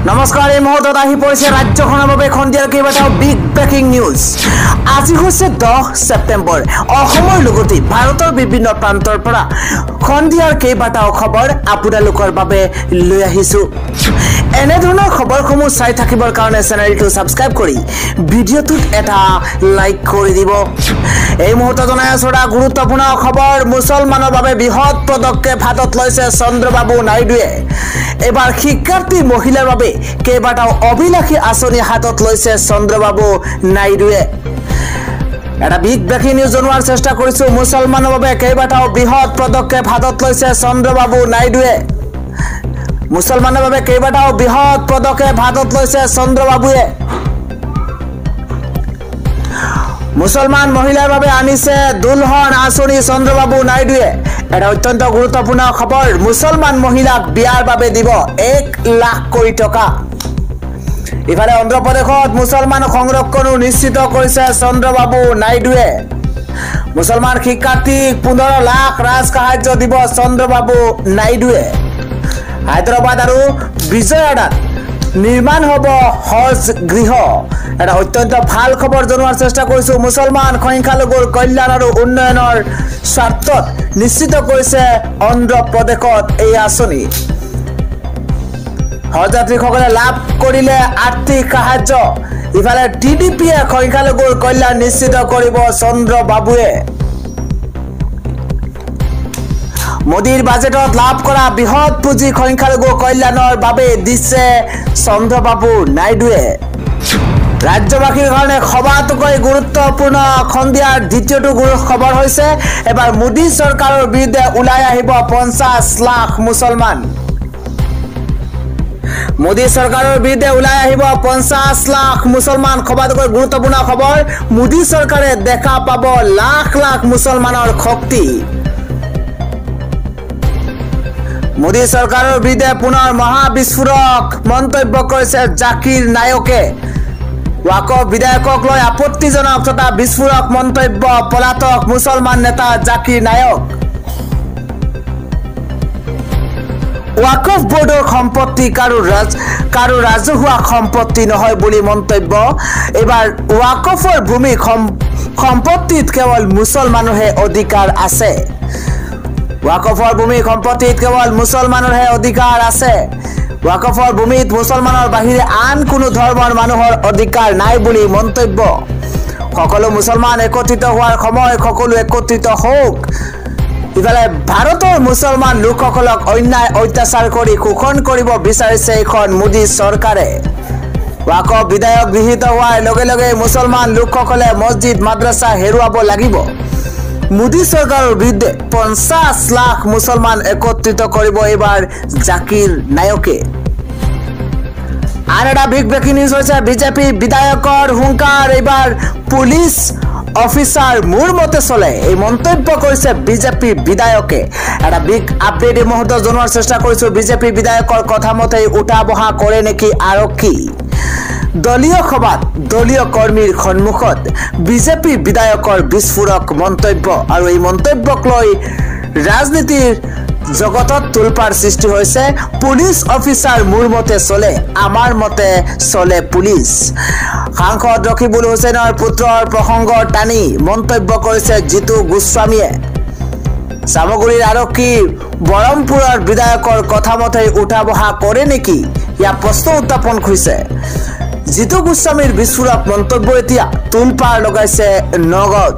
নমস্কাৰ এই মুহূৰ্তত আহি পৰিছে ৰাজ্যখনৰ বাবে খন্দিয়াৰ কেইবাটাও বিগ ব্ৰেকিং নিউজ। আজি হৈছে 10 ছেপ্টেম্বৰ। অসমৰ লগতে ভাৰতৰ বিভিন্ন প্ৰান্তৰ পৰা খন্দিয়াৰ কেইবাটাও খবৰ আপোনালোকৰ বাবে লৈ আহিছো। এনে ধৰণৰ খবৰসমূহ চাই থাকিবৰ কাৰণে চেনেলটো সাবস্ক্ৰাইব কৰি ভিডিঅ'টোত এটা লাইক কৰি দিব। এই মুহূৰ্তত জনাই আছো এটা গুৰুত্বপূৰ্ণ খবৰ। মুছলমানৰ বাবে বৃহৎ পদক্ষেপ হাতত লৈছে চন্দ্ৰবাবু নাইডুৱে। এবাৰ শিক্ষাৰ্থী মহিলাৰ বাবে কেইবাটাও অভিলাষী আঁচনি হাতত লৈছে চন্দ্ৰবাবু নাইডুৱে। এটা বিগ ব্ৰেকিং নিউজ জনোৱাৰ চেষ্টা কৰিছো। মুছলমানৰ বাবে কেইবাটাও বৃহৎ পদক্ষেপ হাতত লৈছে চন্দ্ৰবাবু নাইডুৱে। মুছলমানৰ বাবে কেইবাটাও বৃহৎ পদক্ষেপ হাতত লৈছে চন্দ্ৰবাবুৱে। মুছলমান মহিলাৰ বাবে আনিছে দুলহন আঁচনি চন্দ্ৰবাবু নাইডুৱে। এটা অত্যন্ত গুৰুত্বপূৰ্ণ খবৰ। মুছলমান মহিলাক বিয়াৰ বাবে দিব 1 লাখ কোটি টকা। ইফালে অন্ধ্ৰপ্ৰদেশত মুছলমান সংৰক্ষণো নিশ্চিত কৰিছে চন্দ্ৰবাবু নাইডুৱে। মুছলমান শিক্ষাৰ্থীক 15 লাখ ৰাজ সাহায্য দিব চন্দ্ৰবাবু নাইডুৱে। হায়দৰাবাদ আৰু বিজয়ৱাড়াত নিৰ্মাণ হ'ব হজ গৃহ। এটা অত্যন্ত ভাল খবৰ জনোৱাৰ চেষ্টা কৰিছো। মুছলমান সংখ্যালঘুৰ কল্যাণ আৰু উন্নয়নৰ স্বাৰ্থত নিশ্চিত কৰিছে অন্ধ্ৰপ্ৰদেশত এই আঁচনি। হজযাত্ৰীসকলে লাভ কৰিলে আৰ্থিক সাহায্য। ইফালে টিডিপিয়ে সংখ্যালঘুৰ কল্যাণ নিশ্চিত কৰিব চন্দ্ৰবাবুৱে। মোদীৰ বাজেটত লাভ কৰা বৃহৎ পুঁজি সংখ্যালঘু কল্যাণৰ বাবে দিছে চন্দ্ৰবাবু নাইডুৱে। ৰাজ্যবাসীৰ কাৰণে সবাতোকৈ গুৰুত্বপূৰ্ণ খন্দিয়াৰ দ্বিতীয়টো খবৰ হৈছে এবাৰ মোদী চৰকাৰৰ বিৰুদ্ধে ওলাই আহিব 50 লাখ মুছলমান। মোদী চৰকাৰৰ বিৰুদ্ধে ওলাই আহিব 50 লাখ মুছলমান। সবাতোকৈ গুৰুত্বপূৰ্ণ খবৰ। মোদী চৰকাৰে দেখা পাব লাখ লাখ মুছলমানৰ শক্তি। মোদী চৰকাৰৰ বিৰুদ্ধে পুনৰ মহাবিস্ফোৰক মন্তব্য কৰিছে জাকিৰ নায়কে। ৱাকফ বিধায়কক লৈ আপত্তিজনক তথা বিস্ফোৰক মন্তব্য পলাতক মুছলমান নেতা জাকিৰ নায়ক। ৱাকফ বোৰ্ডৰ সম্পত্তি কাৰো ৰাজহুৱা সম্পত্তি নহয় বুলি মন্তব্য। এবাৰ ৱাকফৰ ভূমি সম্পত্তিত কেৱল মুছলমানৰহে অধিকাৰ আছে। ৱাকফৰ ভূমি সম্পত্তিত কেৱল মুছলমানৰহে অধিকাৰ আছে। ৱাকফৰ ভূমিত মুছলমানৰ বাহিৰে আন কোনো ধৰ্মৰ মানুহৰ অধিকাৰ নাই বুলি মন্তব্য। সকলো মুছলমান একত্ৰিত হোৱাৰ সময়, সকলো একত্ৰিত হওক। ইফালে ভাৰতৰ মুছলমান লোকসকলক অন্যায় অত্যাচাৰ কৰি শোষণ কৰিব বিচাৰিছে এখন মোদী চৰকাৰে। ৱাকফ বিধায়ক গৃহীত হোৱাৰ লগে লগে মুছলমান লোকসকলে মছজিদ মাদ্ৰাছা হেৰুৱাব লাগিব। মোদী চৰকাৰৰ বিৰুদ্ধে 50 লাখ মুছলমান একত্ৰিত কৰিব এইবাৰ জাকিৰ নায়কে। আন এটা বিগ ব্ৰেকিং নিউজ হৈছে বিজেপি বিধায়কৰ হুংকাৰ। এইবাৰ পুলিচ অফিচাৰ মোৰ মতে চলে, এই মন্তব্য কৰিছে বিজেপি বিধায়কে। এটা বিগ আপডেট এই মুহূৰ্তত জনোৱাৰ চেষ্টা কৰিছো। বিজেপি বিধায়কৰ কথা মতে উঠা বহা কৰে নেকি আৰক্ষী? দলীয় সভাত দলীয় কৰ্মীৰ সন্মুখত বিজেপি বিধায়কৰ বিস্ফোৰক মন্তব্য। আৰু এই মন্তব্যক লৈ ৰাজনীতিৰ জগতত তোলপাৰ সৃষ্টি হৈছে। পুলিচ অফিচাৰ মোৰ মতে চলে, আমাৰ মতে চলে পুলিচ। সাংসদ ৰকিবুল হুছেইনৰ পুত্ৰৰ প্ৰসংগ টানি মন্তব্য কৰিছে জিতু গোস্বামীয়ে। চামগুৰিৰ আৰক্ষী বৰমপুৰৰ বিধায়কৰ কথা মতে উঠা বহা কৰে নেকি, ইয়াৰ প্ৰশ্ন উত্থাপন কৰিছে। জিতু গোস্বামীৰ বিস্ফোৰক মন্তব্য এতিয়া তোলপাৰ লগাইছে নগাঁৱত।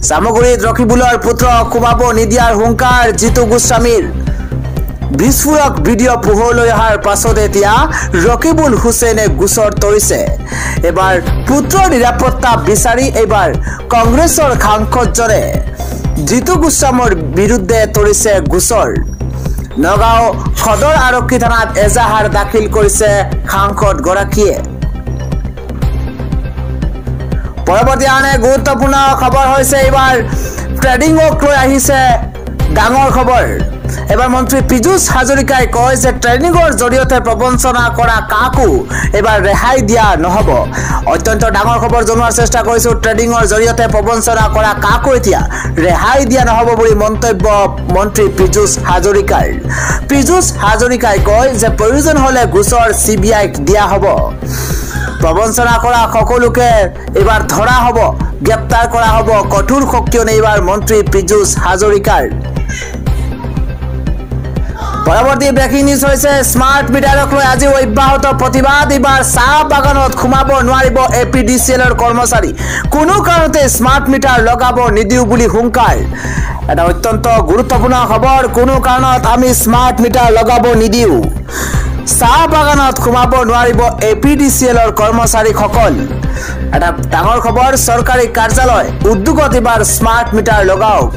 চামগুৰিত ৰকিবুলৰ পুত্ৰক সোমাব নিদিয়াৰ হুংকাৰ জিতু গোস্বামীৰ। বিস্ফোৰক ভিডিঅ' পোহৰলৈ অহাৰ পাছত এতিয়া ৰকিবুল হুছেইনে গোচৰ তৰিছে। এবাৰ পুত্ৰৰ নিৰাপত্তা বিচাৰি এইবাৰ কংগ্ৰেছৰ সাংসদজনে জিতু গোস্বামীৰ বিৰুদ্ধে তৰিছে গোচৰ। নগাঁও সদৰ আৰক্ষী থানাত এজাহাৰ দাখিল কৰিছে সাংসদ গৰাকীয়ে। পৰৱৰ্তী আন এক গুৰুত্বপূৰ্ণ খবৰ হৈছে এইবাৰ ট্ৰেডিঙক লৈ আহিছে ডাঙৰ খবৰ এবাৰ মন্ত্ৰী পীযুষ হাজৰিকাই কয় যে ট্ৰেইনিঙৰ জৰিয়তে প্ৰবঞ্চনা কৰা কাকো এবাৰ ৰেহাই দিয়া নহব অত্যন্ত ডাঙৰ খবৰ জনোৱাৰ চেষ্টা কৰিছো ট্ৰেইনিঙৰ জৰিয়তে প্ৰবঞ্চনা কৰা কাকো এতিয়া ৰেহাই দিয়া নহব বুলি মন্তব্য মন্ত্ৰী পীযুষ হাজৰিকাই কয় যে প্ৰয়োজন হলে গোচৰ CBI দিয়া হ'ব প্ৰবঞ্চনা কৰা সকলোকে এবাৰ ধৰা হ'ব গ্ৰেপ্তাৰ কৰা হ'ব কঠোৰ শক্তিৰে এইবাৰ মন্ত্ৰী পীযুষ হাজৰিকাৰ পৰৱৰ্তী ব্ৰেকিং নিউজ হৈছে স্মাৰ্ট মিটাৰক লৈ আজি অব্যাহত প্ৰতিবাদ এইবাৰ চাহ বাগানত সোমাব নোৱাৰিব APDCLৰ কৰ্মচাৰী কোনো কাৰণতে স্মাৰ্ট মিটাৰ লগাব নিদিও বুলি হুংকাৰ এটা অত্যন্ত গুৰুত্বপূৰ্ণ খবৰ কোনো কাৰণত আমি স্মাৰ্ট মিটাৰ লগাব নিদিও চাহ বাগানত সোমাব নোৱাৰিব APDCLৰ কৰ্মচাৰীসকল এটা ডাঙৰ খবৰ চৰকাৰী কাৰ্যালয় উদ্যোগত এবাৰ স্মাৰ্ট মিটাৰ লগাওক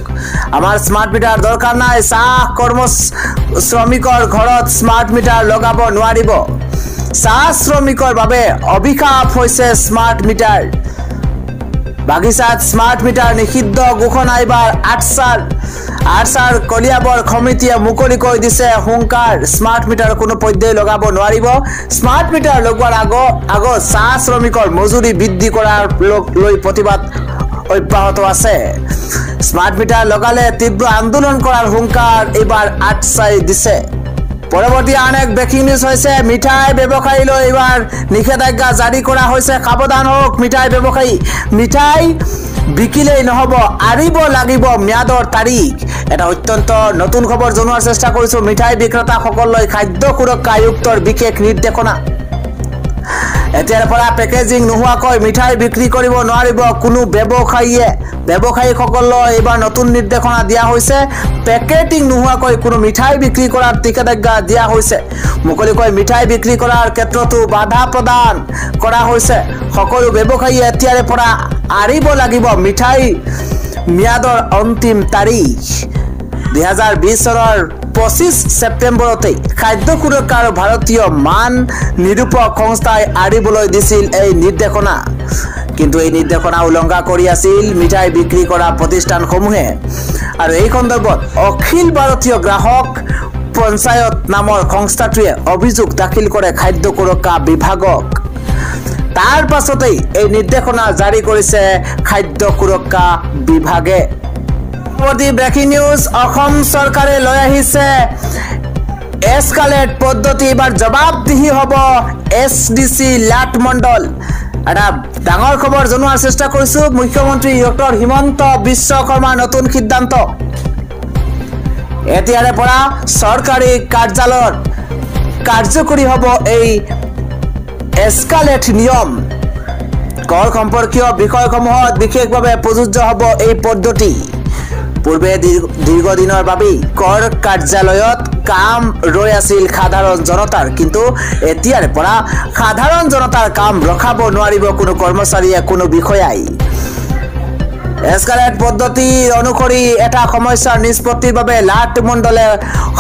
আমাৰ স্মাৰ্ট মিটাৰ দৰকাৰ নাই চাহ শ্ৰমিকৰ ঘৰত স্মাৰ্ট মিটাৰ লগাব নোৱাৰিব চাহ শ্ৰমিকৰ বাবে অভিশাপ হৈছে স্মাৰ্ট মিটাৰ বাগিচাত স্মাৰ্ট মিটাৰ নিষিদ্ধ ঘোষণা এবাৰ আটছাৰ কলিয়াবৰ সমিতিয়ে মুকলিকৈ দিছে হুংকাৰ স্মাৰ্ট মিটাৰ কোনো পধ্যেই লগাব নোৱাৰিব স্মাৰ্ট মিটাৰ লগোৱাৰ আগত চাহ শ্ৰমিকৰ মজুৰি বৃদ্ধি কৰাৰ লৈ প্ৰতিবাদ অব্যাহত আছে স্মাৰ্ট মিটাৰ লগালে তীব্ৰ আন্দোলন কৰাৰ হুংকাৰ এবাৰ আটছাই দিছে পৰৱৰ্তী আন এক ব্ৰেকিং নিউজ হৈছে মিঠাই ব্যৱসায়ীলৈ এবাৰ নিষেধাজ্ঞা জাৰি কৰা হৈছে সাৱধান হওক মিঠাই ব্যৱসায়ী মিঠাই বিকিলেই নহব আৰিব লাগিব ম্যাদৰ তাৰিখ এটা অত্যন্ত নতুন খবৰ জনোৱাৰ চেষ্টা কৰিছো মিঠাই বিক্ৰেতাসকললৈ খাদ্য সুৰক্ষা আয়ুক্তৰ বিশেষ নিৰ্দেশনা এতিয়াৰ পৰা পেকেজিং নোহোৱাকৈ মিঠাই বিক্ৰী কৰিব নোৱাৰিব কোনো ব্যৱসায়ীসকললৈ এবাৰ নতুন নিৰ্দেশনা দিয়া হৈছে পেকেটিং নোহোৱাকৈ কোনো মিঠাই বিক্ৰী কৰাৰ নিষেধাজ্ঞা দিয়া হৈছে মুকলিকৈ মিঠাই বিক্ৰী কৰাৰ ক্ষেত্ৰতো বাধা প্ৰদান কৰা হৈছে সকলো ব্যৱসায়ী এতিয়াৰ পৰা আৰিব লাগিব মিঠাই ম্যাদৰ অন্তিম তাৰিখ 2020 চনৰ 25 ছেপ্টেম্বৰতে খাদ্য সুৰক্ষা আৰু ভাৰতীয় মান নিৰূপক সংস্থাই আৰিবলৈ দিছিল এই নিৰ্দেশনা কিন্তু এই নিৰ্দেশনা উলংঘা কৰি আছিল মিঠাই বিক্ৰী কৰা প্ৰতিষ্ঠানসমূহে আৰু এই সন্দৰ্ভত অখিল ভাৰতীয় গ্ৰাহক পঞ্চায়ত নামৰ সংস্থাটোৱে অভিযোগ দাখিল কৰে খাদ্য সুৰক্ষা বিভাগক তাৰ পাছতেই এই নিৰ্দেশনা জাৰি কৰিছে খাদ্য সুৰক্ষা বিভাগে ব্ৰেকিং নিউজ অসম চৰকাৰে লৈ আহিছে এছকালেট পদ্ধতি এবাৰ জবাবদিহি হ'ব SDC লাট মণ্ডল এটা ডাঙৰ খবৰ জনোৱাৰ চেষ্টা কৰিছো মুখ্যমন্ত্ৰী ডক্টৰ হিমন্ত বিশ্ব শৰ্মাৰ নতুন সিদ্ধান্ত এতিয়াৰে পৰা চৰকাৰী কাৰ্যালয়ত কাৰ্যকৰী হ'ব এই এছকালেট নিয়ম কৰ সম্পৰ্কীয় বিষয়সমূহত বিশেষভাৱে প্ৰযোজ্য হ'ব এই পদ্ধতি পূৰ্বে দীৰ্ঘদিনৰ বাবে কৰ কাৰ্যালয়ত কাম ৰৈ আছিল সাধাৰণ জনতাৰ কিন্তু এতিয়াৰ পৰা সাধাৰণ জনতাৰ কাম ৰখাব নোৱাৰিব কোনো কৰ্মচাৰীয়ে কোনো বিষয়াই এছকালেট পদ্ধতি অনুসৰি এটা সমস্যাৰ নিষ্পত্তিৰ বাবে লাট মণ্ডলে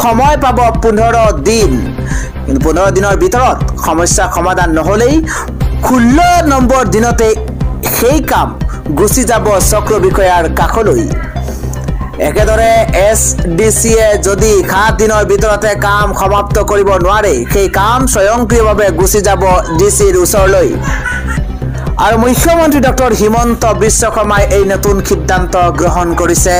সময় পাব 15 দিন কিন্তু 15 দিনৰ ভিতৰত সমস্যা সমাধান নহলেই 16 নম্বৰ দিনতে সেই কাম গুচি যাব চক্ৰ বিষয়াৰ কাষলৈ একেদৰে SDCয়ে যদি 7 দিনৰ ভিতৰতে কাম সমাপ্ত কৰিব নোৱাৰে সেই কাম স্বয়ংক্ৰিয়ভাৱে গুচি যাব DCৰ ওচৰলৈ আৰু মুখ্যমন্ত্ৰী ডক্টৰ হিমন্ত বিশ্ব শৰ্মাই এই নতুন সিদ্ধান্ত গ্ৰহণ কৰিছে